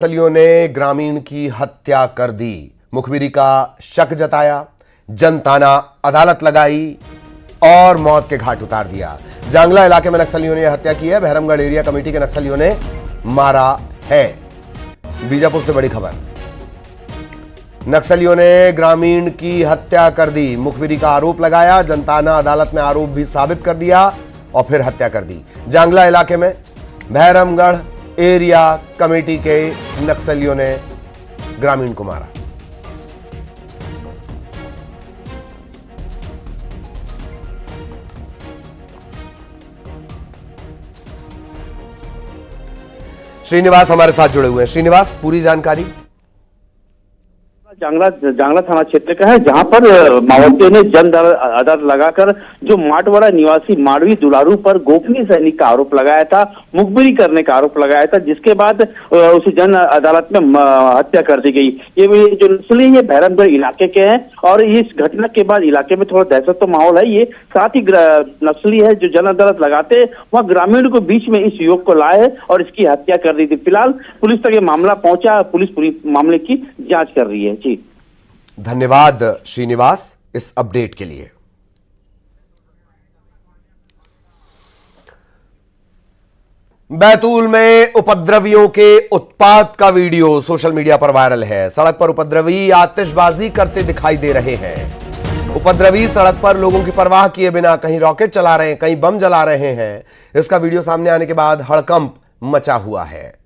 नक्सलियों ने ग्रामीण की हत्या कर दी। मुखबिरी का शक जताया, जनताना अदालत लगाई और मौत के घाट उतार दिया। जांगला इलाके में नक्सलियों ने हत्या की है। बहरमगढ़ एरिया कमेटी के नक्सलियों ने मारा है। बीजापुर से बड़ी खबर। नक्सलियों ने ग्रामीण की हत्या कर दी। मुखबिरी का आरोप लगाया, जनताना अदालत में आरोप भी साबित कर दिया और फिर हत्या कर दी। जांगला इलाके में बहरमगढ़ एरिया कमेटी के नक्सलियों ने ग्रामीण को मारा। श्रीनिवास हमारे साथ जुड़े हुए हैं। श्रीनिवास, पूरी जानकारी। जांगला थाना क्षेत्र का है, जहां पर माओवादियों ने जन अदालत लगाकर जो माटवाड़ा निवासी माडवी दुलारू पर गोपनीय सैनिक का आरोप लगाया था, मुखबिरी करने का आरोप लगाया था, जिसके बाद उसे जन अदालत में हत्या कर दी गई। ये जो नक्सली ये बहरमगढ़ इलाके के हैं और इस घटना के बाद इलाके में थोड़ा दहशत तो माहौल है। ये साथ ही नक्सली है जो जन अदालत लगाते वहां ग्रामीण को बीच में इस युवक को लाए और इसकी हत्या कर दी थी। फिलहाल पुलिस तक ये मामला पहुंचा, पुलिस पूरी मामले की जांच कर रही है। जी धन्यवाद श्रीनिवास इस अपडेट के लिए। बैतूल में उपद्रवियों के उत्पात का वीडियो सोशल मीडिया पर वायरल है। सड़क पर उपद्रवी आतिशबाजी करते दिखाई दे रहे हैं। उपद्रवी सड़क पर लोगों की परवाह किए बिना कहीं रॉकेट चला रहे हैं, कहीं बम जला रहे हैं। इसका वीडियो सामने आने के बाद हड़कंप मचा हुआ है।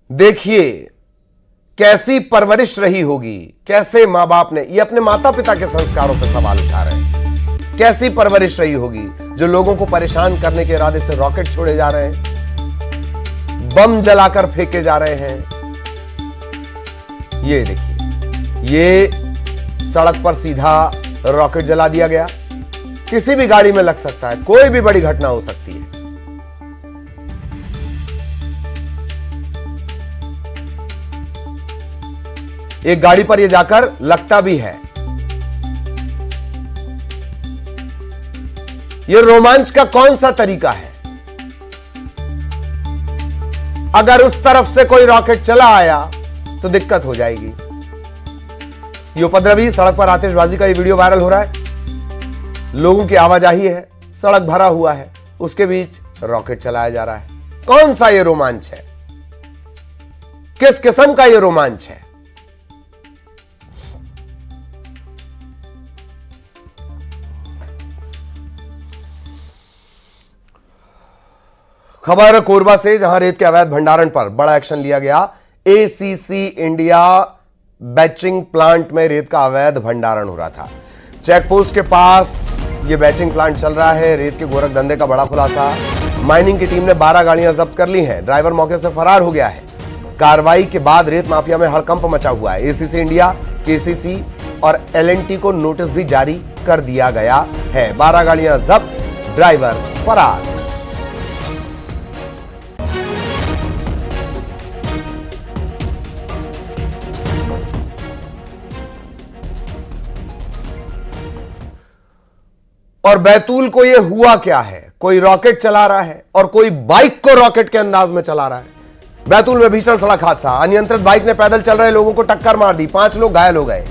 देखिए कैसी परवरिश रही होगी, कैसे मां बाप ने, ये अपने माता पिता के संस्कारों पर सवाल उठा रहे हैं। कैसी परवरिश रही होगी जो लोगों को परेशान करने के इरादे से रॉकेट छोड़े जा रहे हैं, बम जलाकर फेंके जा रहे हैं। ये देखिए, ये सड़क पर सीधा रॉकेट जला दिया गया। किसी भी गाड़ी में लग सकता है, कोई भी बड़ी घटना हो सकती है। एक गाड़ी पर यह जाकर लगता भी है। यह रोमांच का कौन सा तरीका है? अगर उस तरफ से कोई रॉकेट चला आया तो दिक्कत हो जाएगी। ये उपद्रवी सड़क पर आतिशबाजी का ये वीडियो वायरल हो रहा है। लोगों की आवाजाही है, सड़क भरा हुआ है, उसके बीच रॉकेट चलाया जा रहा है। कौन सा ये रोमांच है? किस किस्म का ये रोमांच है? खबर कोरबा से, जहां रेत के अवैध भंडारण पर बड़ा एक्शन लिया गया। एसीसी इंडिया बैचिंग प्लांट में रेत का अवैध भंडारण हो रहा था। चेक पोस्ट के पास यह बैचिंग प्लांट चल रहा है। रेत के गोरख धंधे का बड़ा खुलासा। माइनिंग की टीम ने 12 गाड़ियां जब्त कर ली हैं। ड्राइवर मौके से फरार हो गया है। कार्रवाई के बाद रेत माफिया में हड़कंप मचा हुआ है। एसीसी इंडिया, केसीसी और एलएनटी को नोटिस भी जारी कर दिया गया है। 12 गाड़ियां जब्त, ड्राइवर फरार। और बैतूल को यह हुआ क्या है? कोई रॉकेट चला रहा है और कोई बाइक को रॉकेट के अंदाज में चला रहा है। बैतूल में भीषण सड़क हादसा। अनियंत्रित बाइक ने पैदल चल रहे लोगों को टक्कर मार दी। 5 लोग घायल हो गए।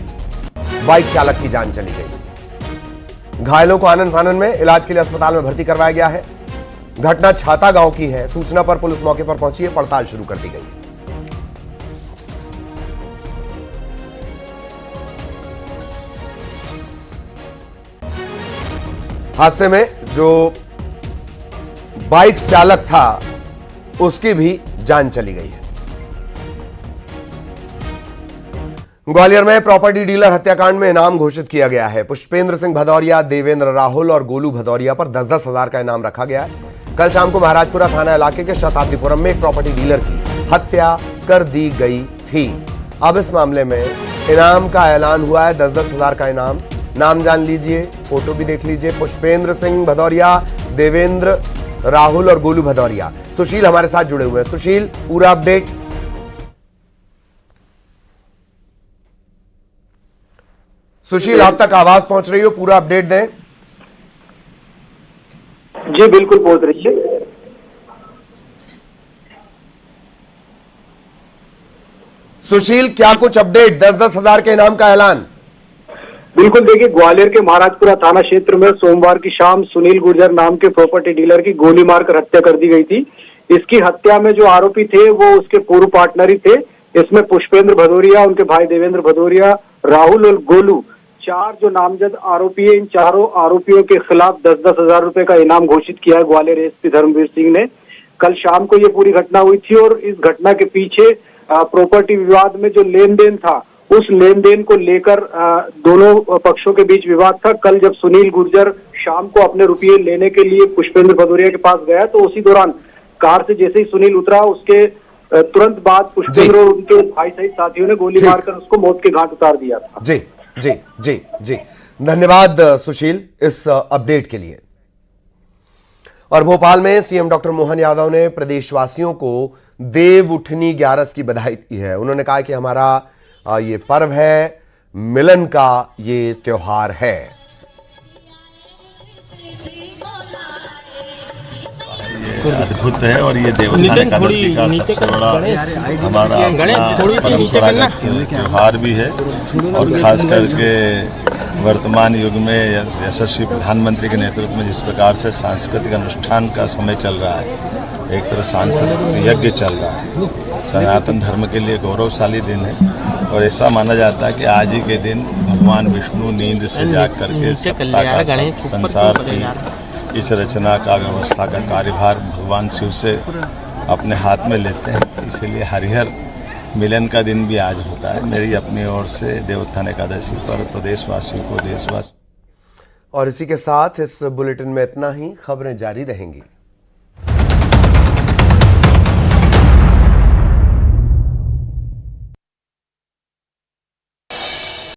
बाइक चालक की जान चली गई। घायलों को आनन फानन में इलाज के लिए अस्पताल में भर्ती करवाया गया है। घटना छाता गांव की है। सूचना पर पुलिस मौके पर पहुंची है। पड़ताल शुरू कर दी गई है। हादसे में जो बाइक चालक था उसकी भी जान चली गई है। ग्वालियर में प्रॉपर्टी डीलर हत्याकांड में इनाम घोषित किया गया है। पुष्पेंद्र सिंह भदौरिया, देवेंद्र राहुल और गोलू भदौरिया पर 10-10 हजार का इनाम रखा गया है। कल शाम को महाराजपुरा थाना इलाके के शताब्दीपुरम में एक प्रॉपर्टी डीलर की हत्या कर दी गई थी। अब इस मामले में इनाम का ऐलान हुआ है। 10-10 हजार का इनाम। नाम जान लीजिए, फोटो भी देख लीजिए। पुष्पेंद्र सिंह भदौरिया, देवेंद्र राहुल और गोलू भदौरिया। सुशील हमारे साथ जुड़े हुए हैं। सुशील, पूरा अपडेट। सुशील, आप तक आवाज पहुंच रही हो, पूरा अपडेट दें। जी बिल्कुल पहुंच रही है। सुशील, क्या कुछ अपडेट? 10-10 हजार के इनाम का ऐलान। बिल्कुल, देखिए ग्वालियर के महाराजपुरा थाना क्षेत्र में सोमवार की शाम सुनील गुर्जर नाम के प्रॉपर्टी डीलर की गोली मारकर हत्या कर दी गई थी। इसकी हत्या में जो आरोपी थे वो उसके पूर्व पार्टनर ही थे। इसमें पुष्पेंद्र भदौरिया, उनके भाई देवेंद्र भदौरिया, राहुल और गोलू, 4 जो नामजद आरोपी है। इन चारों आरोपियों के खिलाफ 10-10 हजार रुपए का इनाम घोषित किया है ग्वालियर एसपी धर्मवीर सिंह ने। कल शाम को ये पूरी घटना हुई थी और इस घटना के पीछे प्रॉपर्टी विवाद में जो लेन देन था, उस लेन देन को लेकर दोनों पक्षों के बीच विवाद था। कल जब सुनील गुर्जर शाम को अपने रुपये लेने के लिए पुष्पेंद्र भदौरिया के पास गया तो उसी दौरान कार से जैसे ही सुनील उतरा, उसके तुरंत बाद पुष्पेंद्र और उनके भाई सहित साथियों ने गोली मारकर उसको मौत के घाट उतार दिया था। जी जी जी जी, धन्यवाद सुशील इस अपडेट के लिए। और भोपाल में सीएम डॉक्टर मोहन यादव ने प्रदेशवासियों को देव उठनी 11 की बधाई दी है। उन्होंने कहा कि हमारा ये पर्व है, मिलन का ये त्योहार है। ये अद्भुत है और ये देवोत्थान एकादशी का सबसे बड़ा हमारा परंपरागत त्योहार भी है। और खास करके वर्तमान युग में यशस्वी प्रधानमंत्री के नेतृत्व में जिस प्रकार से सांस्कृतिक अनुष्ठान का समय चल रहा है, एक तरह सांस्कृतिक यज्ञ चल रहा है, सनातन धर्म के लिए गौरवशाली दिन है। और ऐसा माना जाता है कि आज ही के दिन भगवान विष्णु नींद से जाग करके संसार की इस रचना का, व्यवस्था का कार्यभार भगवान शिव से अपने हाथ में लेते हैं। इसलिए हरिहर मिलन का दिन भी आज होता है। मेरी अपनी ओर से देवोत्थान एकादशी पर प्रदेशवासियों को, देशवासियों। और इसी के साथ इस बुलेटिन में इतना ही। खबरें जारी रहेंगी।